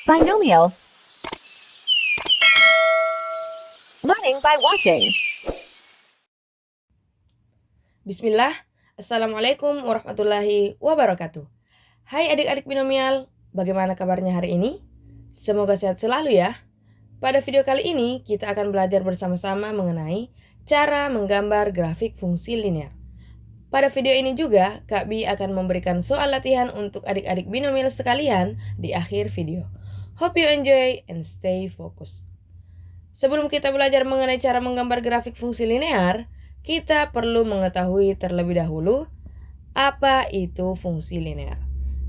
Binomial. Learning by watching. Bismillah, Assalamualaikum warahmatullahi wabarakatuh. Hai adik-adik binomial, bagaimana kabarnya hari ini? Semoga sehat selalu ya. Pada video kali ini, kita akan belajar bersama-sama mengenai cara menggambar grafik fungsi linear. Pada video ini juga, Kak Bi akan memberikan soal latihan untuk adik-adik binomial sekalian di akhir video. Hope you enjoy and stay focused. Sebelum kita belajar mengenai cara menggambar grafik fungsi linear, kita perlu mengetahui terlebih dahulu apa itu fungsi linear.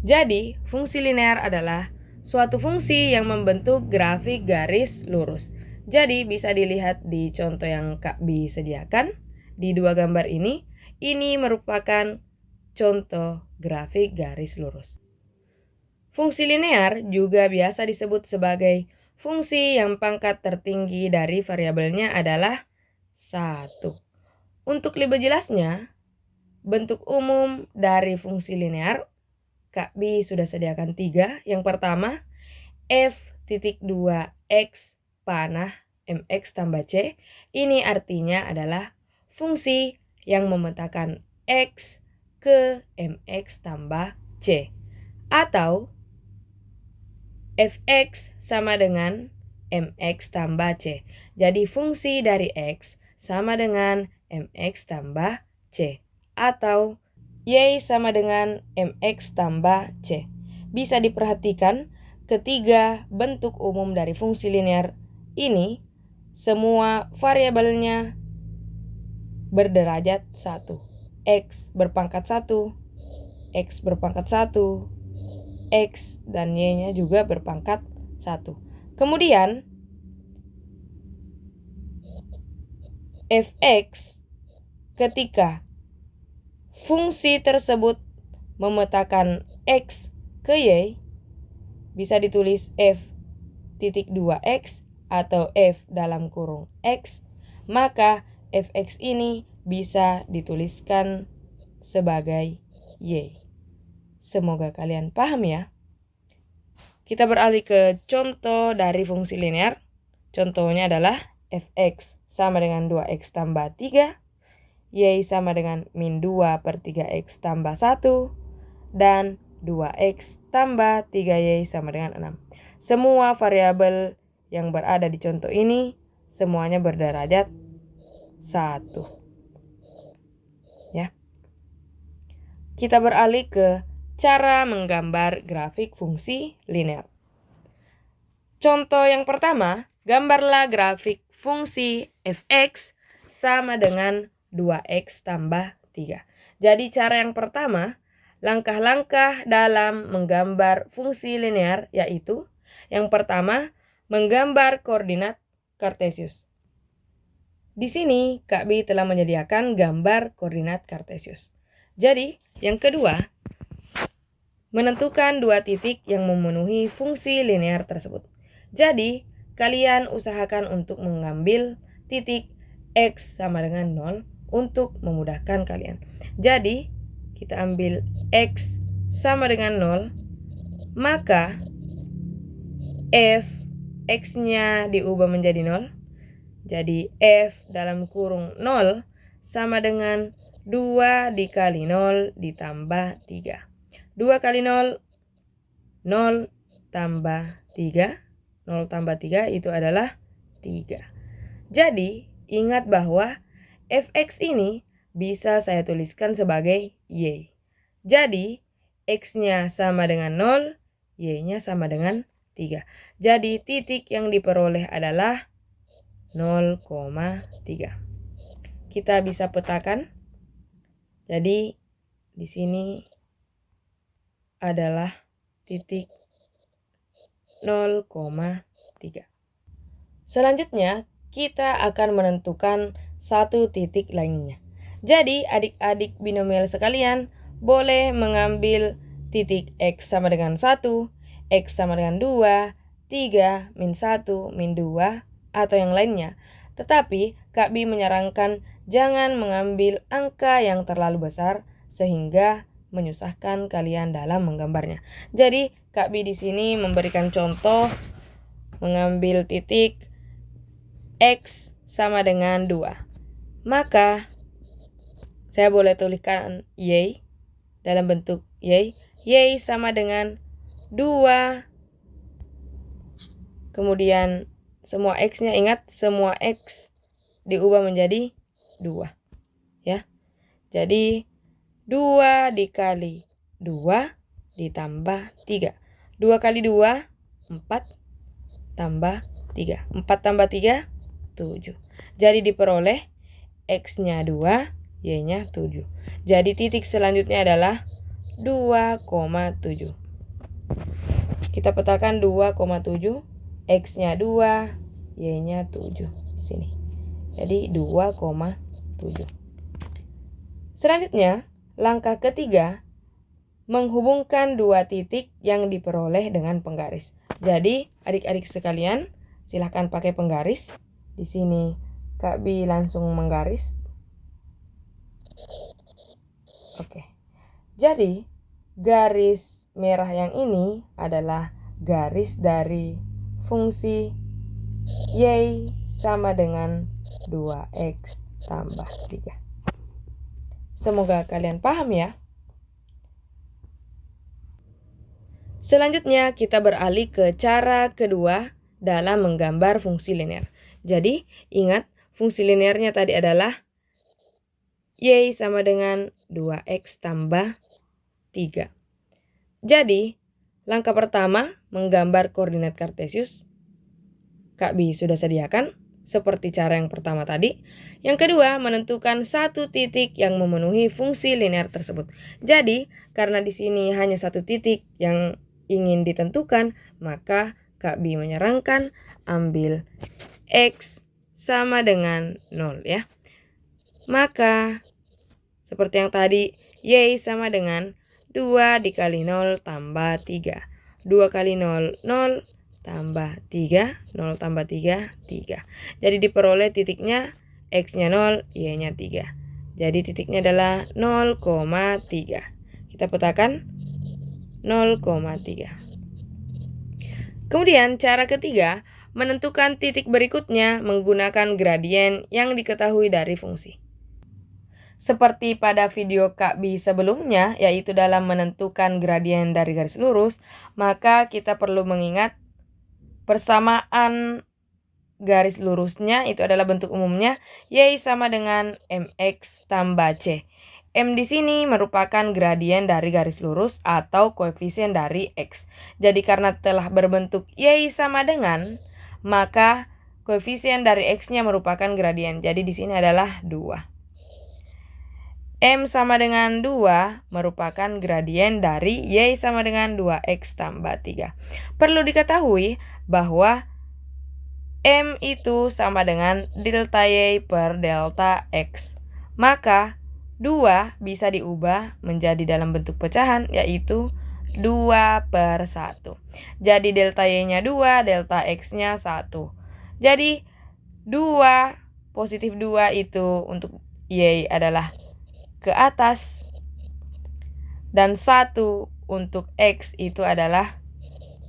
Jadi, fungsi linear adalah suatu fungsi yang membentuk grafik garis lurus. Jadi, bisa dilihat di contoh yang Kak Bi sediakan di dua gambar ini. Ini merupakan contoh grafik garis lurus. Fungsi linear juga biasa disebut sebagai fungsi yang pangkat tertinggi dari variabelnya adalah 1. Untuk lebih jelasnya, bentuk umum dari fungsi linear, Kak Bi sudah sediakan 3. Yang pertama, f(2x panah mx tambah c). Ini artinya adalah fungsi yang memetakan x ke mx tambah c. Atau fx sama dengan mx tambah c. Jadi fungsi dari x sama dengan mx tambah c. Atau y sama dengan mx tambah c. Bisa diperhatikan ketiga bentuk umum dari fungsi linear ini semua variabelnya berderajat 1. X berpangkat 1, X berpangkat 1, X dan Y-nya juga berpangkat 1. Kemudian fx ketika fungsi tersebut memetakan x ke y bisa ditulis f(2x) atau f dalam kurung x, maka fx ini bisa dituliskan sebagai y. Semoga kalian paham ya. Kita beralih ke contoh dari fungsi linear. Contohnya adalah fx sama dengan 2x tambah 3, y sama dengan min 2 per 3x tambah 1, dan 2x tambah 3y sama dengan 6. Semua variabel yang berada di contoh ini semuanya berderajat 1. Ya. Kita beralih ke cara menggambar grafik fungsi linear. Contoh yang pertama, gambarlah grafik fungsi fx sama dengan 2x tambah 3. Jadi cara yang pertama, langkah-langkah dalam menggambar fungsi linear yaitu yang pertama, menggambar koordinat Kartesius. Di sini Kak Bi telah menyediakan gambar koordinat Kartesius. Jadi, yang kedua, menentukan dua titik yang memenuhi fungsi linear tersebut. Jadi, kalian usahakan untuk mengambil titik x sama dengan 0 untuk memudahkan kalian. Jadi, kita ambil x sama dengan 0, maka f x-nya diubah menjadi 0. Jadi, f dalam kurung 0 sama dengan 2 dikali 0 ditambah 3. 2 kali 0, 0 tambah 3. 0 tambah 3 itu adalah 3. Jadi, ingat bahwa fx ini bisa saya tuliskan sebagai y. Jadi, x-nya sama dengan 0, y-nya sama dengan 3. Jadi, titik yang diperoleh adalah 0,3. Kita bisa petakan. Jadi, di sini adalah titik 0,3. Selanjutnya, kita akan menentukan satu titik lainnya. Jadi, adik-adik binomial sekalian boleh mengambil titik x sama dengan 1, x sama dengan 2, 3, min 1, min 2, atau yang lainnya. Tetapi, Kak Bi menyarankan jangan mengambil angka yang terlalu besar sehingga menyusahkan kalian dalam menggambarnya. Jadi, Kak Bi di sini memberikan contoh mengambil titik X sama dengan 2. Maka saya boleh tuliskan Y dalam bentuk Y. Y sama dengan 2. Kemudian semua X-nya, ingat semua X diubah menjadi 2. Ya. Jadi 2 dikali 2 ditambah 3. 2 kali 2, 4 tambah 3. 4 tambah 3, 7. Jadi diperoleh X-nya 2, Y-nya 7. Jadi titik selanjutnya adalah 2,7. Kita petakan 2,7. X-nya 2, Y-nya 7. Sini. Jadi 2,7. Selanjutnya, langkah ketiga, menghubungkan dua titik yang diperoleh dengan penggaris. Jadi, adik-adik sekalian, silahkan pakai penggaris. Di sini Kak Bi langsung menggaris. Oke. Jadi, garis merah yang ini adalah garis dari fungsi Y sama dengan 2X tambah 3. Semoga kalian paham ya. Selanjutnya kita beralih ke cara kedua dalam menggambar fungsi linear. Jadi ingat fungsi linearnya tadi adalah Y sama dengan 2X tambah 3. Jadi langkah pertama menggambar koordinat kartesius. Kak Bi sudah sediakan seperti cara yang pertama tadi. Yang kedua, menentukan satu titik yang memenuhi fungsi linear tersebut. Jadi, karena di sini hanya satu titik yang ingin ditentukan, maka Kak Bi menyarankan ambil X sama dengan 0 ya. Maka, seperti yang tadi, Y sama dengan 2 dikali 0 tambah 3. 2 kali 0, 0 tambah 3, 0 tambah 3, 3. Jadi diperoleh titiknya X-nya 0, Y-nya 3. Jadi titiknya adalah 0,3. Kita petakan 0,3. Kemudian cara ketiga, menentukan titik berikutnya menggunakan gradien yang diketahui dari fungsi. Seperti pada video Kak Bi sebelumnya, yaitu dalam menentukan gradien dari garis lurus, maka kita perlu mengingat persamaan garis lurusnya itu adalah bentuk umumnya Y sama dengan MX tambah C. M di sini merupakan gradien dari garis lurus atau koefisien dari X. Jadi karena telah berbentuk Y sama dengan, maka koefisien dari X-nya merupakan gradien. Jadi di sini adalah 2. M sama dengan 2 merupakan gradien dari Y sama dengan 2X tambah 3. Perlu diketahui bahwa M itu sama dengan delta Y per delta X. Maka 2 bisa diubah menjadi dalam bentuk pecahan, yaitu 2 per 1. Jadi delta Y-nya 2, delta X-nya 1. Jadi 2, positif 2 itu untuk Y adalah ke atas, dan 1 untuk X itu adalah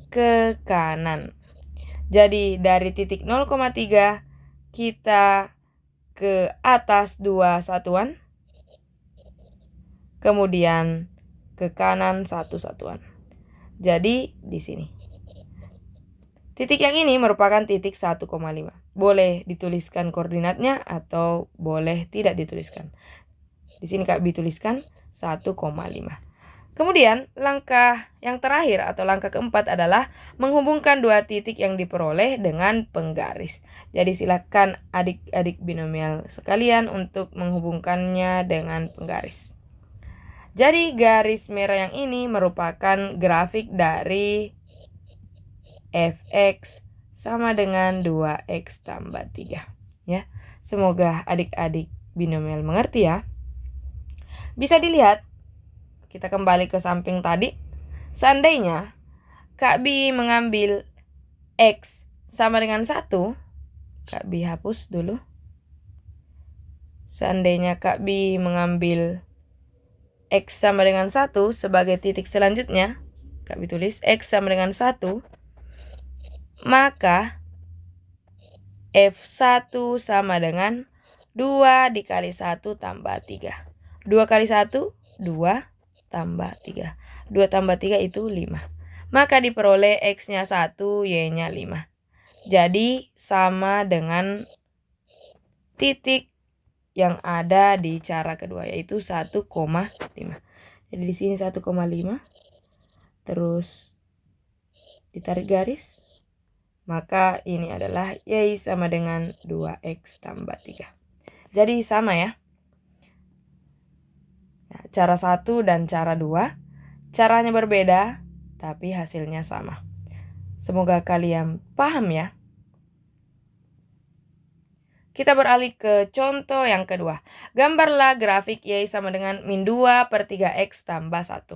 ke kanan. Jadi dari titik 0,3 kita ke atas 2 satuan, kemudian ke kanan 1 satuan. Jadi di sini. Titik yang ini merupakan titik 1,5. Boleh dituliskan koordinatnya atau boleh tidak dituliskan. Di sini Kak Bi tuliskan 1,5. Kemudian langkah yang terakhir atau langkah keempat adalah menghubungkan dua titik yang diperoleh dengan penggaris. Jadi silakan adik-adik binomial sekalian untuk menghubungkannya dengan penggaris. Jadi garis merah yang ini merupakan grafik dari fx sama dengan 2x tambah 3. Ya. Semoga adik-adik binomial mengerti ya. Bisa dilihat, kita kembali ke samping tadi. Seandainya Kak Bi mengambil X sama dengan 1, Kak Bi hapus dulu. Seandainya Kak Bi mengambil X sama dengan 1 sebagai titik selanjutnya, Kak tulis X sama dengan 1, maka F1 sama dengan 2 dikali 1 tambah 3. 2 kali 1, 2 tambah 3. 2 tambah 3 itu 5. Maka diperoleh X-nya 1, Y-nya 5. Jadi sama dengan titik yang ada di cara kedua, yaitu 1,5. Jadi di sini 1,5. Terus ditarik garis. Maka ini adalah Y sama dengan 2X tambah 3. Jadi sama ya. Nah, cara 1 dan cara 2. Caranya berbeda, tapi hasilnya sama. Semoga kalian paham ya. Kita beralih ke contoh yang kedua. Gambarlah grafik Y sama dengan min 2 per 3X tambah 1.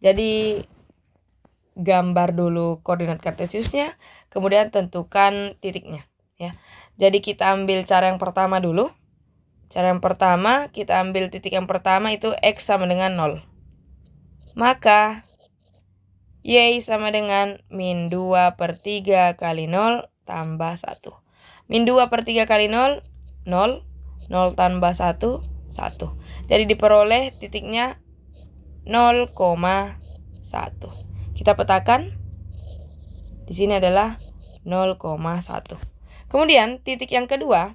Jadi gambar dulu koordinat kartesiusnya, kemudian tentukan titiknya ya. Jadi kita ambil cara yang pertama dulu. Cara yang pertama, kita ambil titik yang pertama itu X sama dengan 0. Maka Y sama dengan min 2 per 3 kali 0 tambah 1. Min 2 per 3 kali 0, 0. 0 tambah 1, 1. Jadi diperoleh titiknya 0,1. Kita petakan. Di sini adalah 0,1. Kemudian titik yang kedua,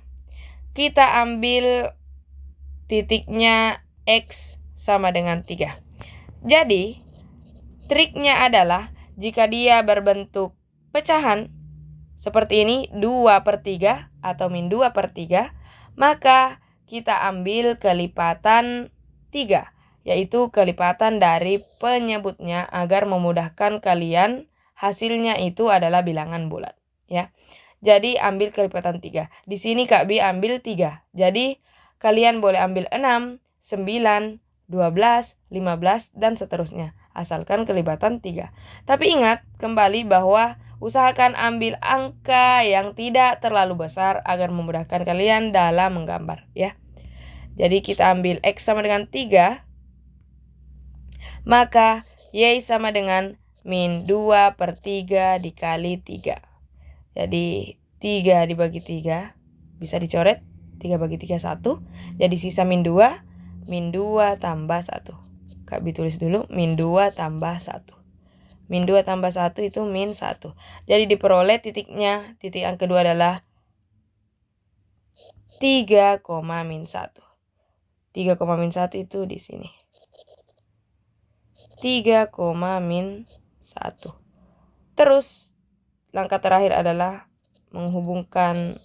kita ambil titiknya X sama dengan 3. Jadi triknya adalah jika dia berbentuk pecahan seperti ini, 2 per 3 atau min 2 per 3, maka kita ambil kelipatan 3. Yaitu kelipatan dari penyebutnya agar memudahkan kalian, hasilnya itu adalah bilangan bulat ya. Jadi ambil kelipatan 3. Di sini Kak B ambil 3. Jadi kalian boleh ambil 6, 9, 12, 15 dan seterusnya, asalkan kelipatan 3. Tapi ingat kembali bahwa usahakan ambil angka yang tidak terlalu besar agar memudahkan kalian dalam menggambar ya. Jadi kita ambil X sama dengan 3. Maka Y sama dengan min 2 per 3 dikali 3. Jadi 3 dibagi 3 bisa dicoret. 3 bagi 3, 1. Jadi sisa min 2. Min 2 tambah 1. Kak B tulis dulu. Min 2 tambah 1. Min 2 tambah 1 itu min 1. Jadi diperoleh titiknya. Titik yang kedua adalah 3, min 1. 3, min 1 itu di sini. 3, min 1. Terus langkah terakhir adalah menghubungkan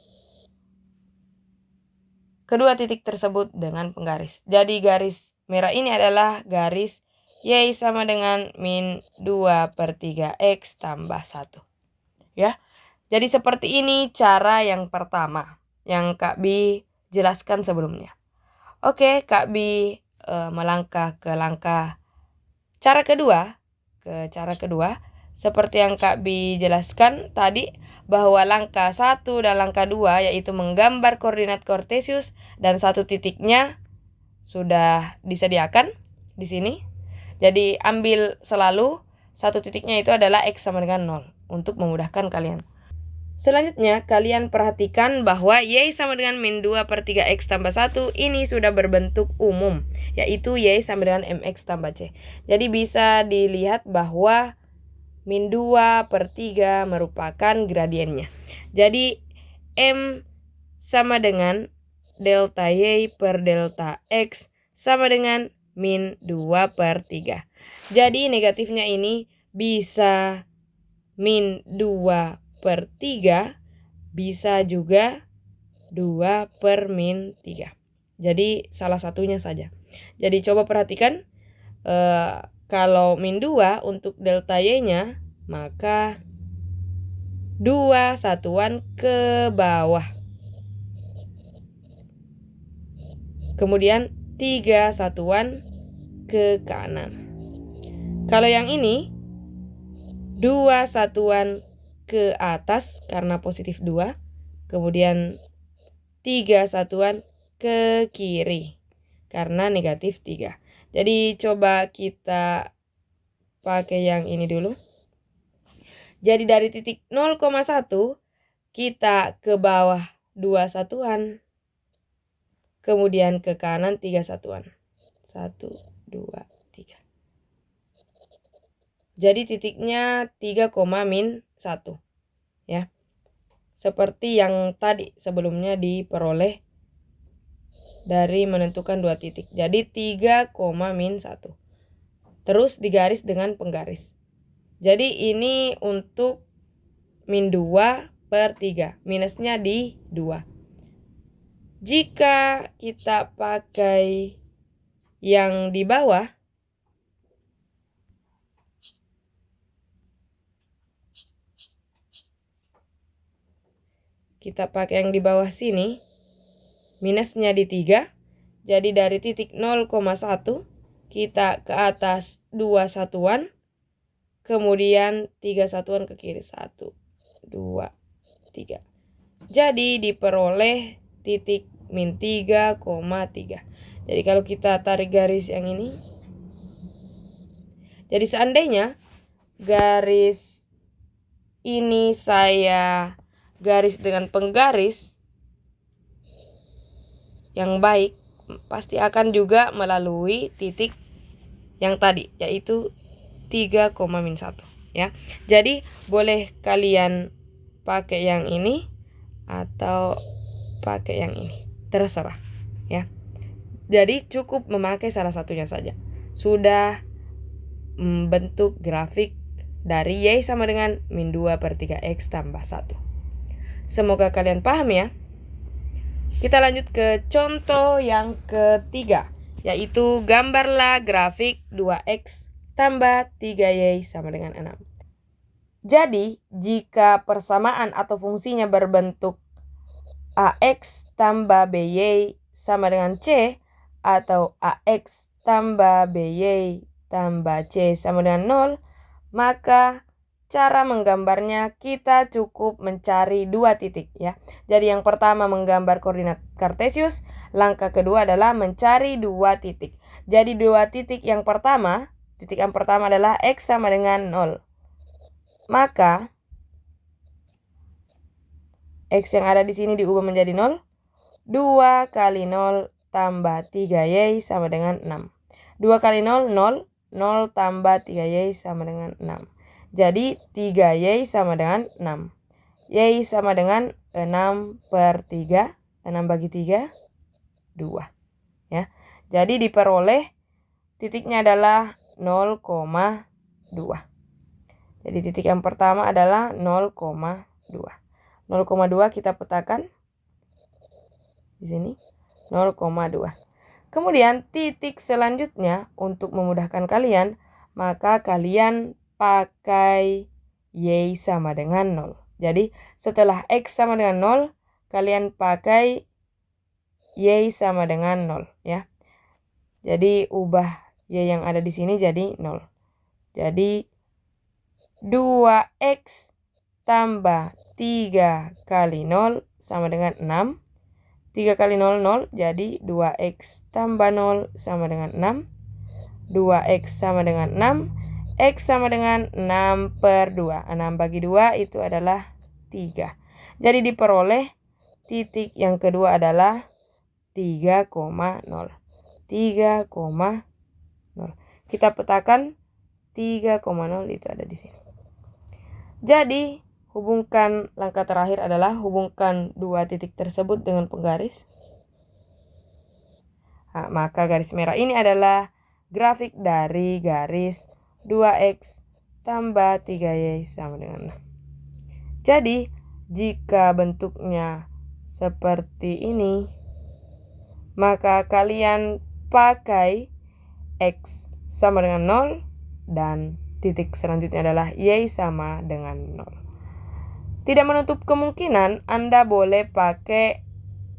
kedua titik tersebut dengan penggaris. Jadi garis merah ini adalah garis Y sama dengan min 2 per 3X tambah 1. Ya. Jadi seperti ini cara yang pertama yang Kak B jelaskan sebelumnya. Oke, Kak B melangkah ke langkah cara kedua. Seperti yang Kak B jelaskan tadi, bahwa langkah 1 dan langkah 2 yaitu menggambar koordinat kartesius dan satu titiknya sudah disediakan di sini. Jadi ambil selalu satu titiknya itu adalah X sama dengan 0 untuk memudahkan kalian. Selanjutnya kalian perhatikan bahwa Y sama dengan min 2 per 3X tambah 1 ini sudah berbentuk umum, yaitu Y sama dengan MX tambah C. Jadi bisa dilihat bahwa min 2 per 3 merupakan gradiennya. Jadi M sama dengan delta Y per delta X sama dengan min 2 per 3. Jadi negatifnya ini bisa min 2 per 3, bisa juga 2 per min 3. Jadi salah satunya saja. Jadi coba perhatikan, kalau min 2 untuk delta Y-nya, maka 2 satuan ke bawah. Kemudian 3 satuan ke kanan. Kalau yang ini 2 satuan ke atas karena positif 2. Kemudian 3 satuan ke kiri karena negatif 3. Jadi coba kita pakai yang ini dulu. Jadi dari titik 0,1 kita ke bawah 2 satuan. Kemudian ke kanan 3 satuan. 1, 2, 3. Jadi titiknya 3, min 1. Ya. Seperti yang tadi sebelumnya diperoleh dari menentukan 2 titik. Jadi 3, min 1. Terus digaris dengan penggaris. Jadi ini untuk min 2/3. Minusnya di 2. Jika kita pakai yang di bawah, sini, minusnya di 3. Jadi dari titik 0,1 kita ke atas 2 satuan. Kemudian 3 satuan ke kiri. 1, 2, 3. Jadi diperoleh titik min 3,3. Jadi kalau kita tarik garis yang ini. Jadi seandainya garis ini saya garis dengan penggaris yang baik, pasti akan juga melalui titik yang tadi, yaitu 3, min 1. Ya. Jadi boleh kalian pakai yang ini atau pakai yang ini, terserah. Ya. Jadi cukup memakai salah satunya saja. Sudah membentuk grafik dari Y sama dengan min 2/3 X tambah 1. Semoga kalian paham ya. Kita lanjut ke contoh yang ketiga, yaitu gambarlah grafik 2X tambah 3Y sama dengan 6. Jadi, jika persamaan atau fungsinya berbentuk AX tambah BY sama dengan C, atau AX tambah BY tambah C sama dengan 0, maka cara menggambarnya kita cukup mencari 2 titik ya. Jadi yang pertama menggambar koordinat kartesius, langkah kedua adalah mencari 2 titik. Jadi 2 titik yang pertama, titik yang pertama adalah X sama dengan 0. Maka X yang ada di sini diubah menjadi 0. 2 kali 0 tambah 3Y sama dengan 6. 2 kali 0, 0. 0 tambah 3Y sama dengan 6. Jadi 3Y sama dengan 6. Y sama dengan 6/3. 6 bagi 3, 2. Ya. Jadi diperoleh titiknya adalah 0,2. Jadi titik yang pertama adalah 0,2. 0,2 kita petakan di sini. 0,2. Kemudian titik selanjutnya untuk memudahkan kalian, maka kalian pakai Y sama dengan 0. Jadi setelah X sama dengan 0, kalian pakai Y sama dengan 0 ya. Jadi ubah Y yang ada di sini jadi 0. Jadi 2X tambah 3 kali 0 sama dengan 6. 3 kali 0, 0. Jadi 2X tambah 0 sama dengan 6. 2X sama dengan 6. X sama dengan 6/2. 6 bagi 2 itu adalah 3. Jadi diperoleh titik yang kedua adalah 3,0. 3,0. Kita petakan 3,0 itu ada di sini. Jadi hubungkan langkah terakhir adalah hubungkan 2 titik tersebut dengan penggaris. Nah, maka garis merah ini adalah grafik dari garis 2X tambah 3Y sama dengan 6. Jadi jika bentuknya seperti ini, maka kalian pakai X sama dengan 0 dan titik selanjutnya adalah Y sama dengan 0. Tidak menutup kemungkinan Anda boleh pakai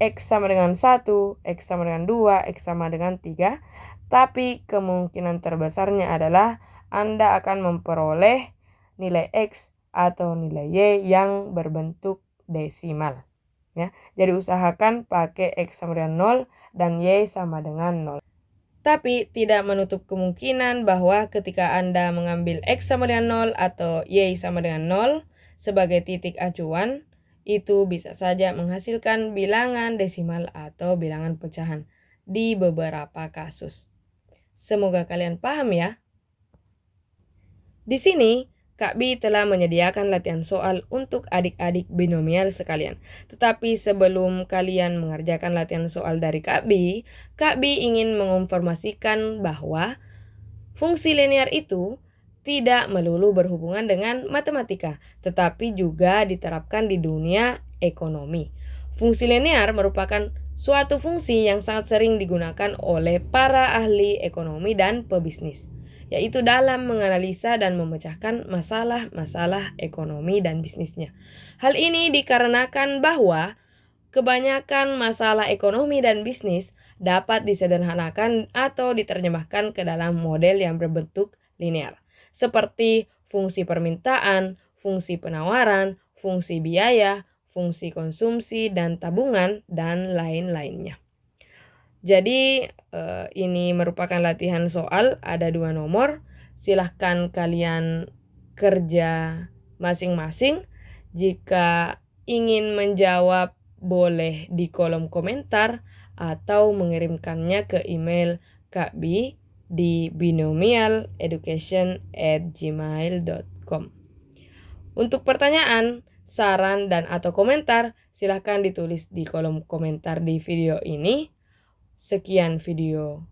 X sama dengan 1, X sama dengan 2, X sama dengan 3. Tapi kemungkinan terbesarnya adalah Anda akan memperoleh nilai X atau nilai Y yang berbentuk desimal. Ya, jadi usahakan pakai X sama dengan 0 dan Y sama dengan 0. Tapi tidak menutup kemungkinan bahwa ketika Anda mengambil X sama dengan 0 atau Y sama dengan 0 sebagai titik acuan, itu bisa saja menghasilkan bilangan desimal atau bilangan pecahan di beberapa kasus. Semoga kalian paham ya. Di sini, Kak Bi telah menyediakan latihan soal untuk adik-adik binomial sekalian. Tetapi sebelum kalian mengerjakan latihan soal dari Kak Bi ingin menginformasikan bahwa fungsi linear itu tidak melulu berhubungan dengan matematika, tetapi juga diterapkan di dunia ekonomi. Fungsi linear merupakan suatu fungsi yang sangat sering digunakan oleh para ahli ekonomi dan pebisnis, yaitu dalam menganalisa dan memecahkan masalah-masalah ekonomi dan bisnisnya. Hal ini dikarenakan bahwa kebanyakan masalah ekonomi dan bisnis dapat disederhanakan atau diterjemahkan ke dalam model yang berbentuk linear, seperti fungsi permintaan, fungsi penawaran, fungsi biaya, fungsi konsumsi dan tabungan, dan lain-lainnya. Jadi ini merupakan latihan soal, ada 2 nomor. Silahkan kalian kerja masing-masing. Jika ingin menjawab boleh di kolom komentar atau mengirimkannya ke email Kak Bi di binomialeducation@gmail.com. Untuk pertanyaan, saran, dan atau komentar, silahkan ditulis di kolom komentar di video ini. Sekian video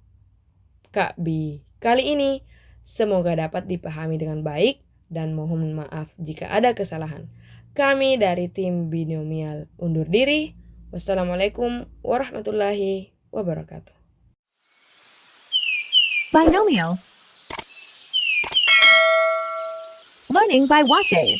Kak Bi kali ini. Semoga dapat dipahami dengan baik dan mohon maaf jika ada kesalahan. Kami dari tim Binomial undur diri. Wassalamualaikum warahmatullahi wabarakatuh. Binomial. Learning by watching.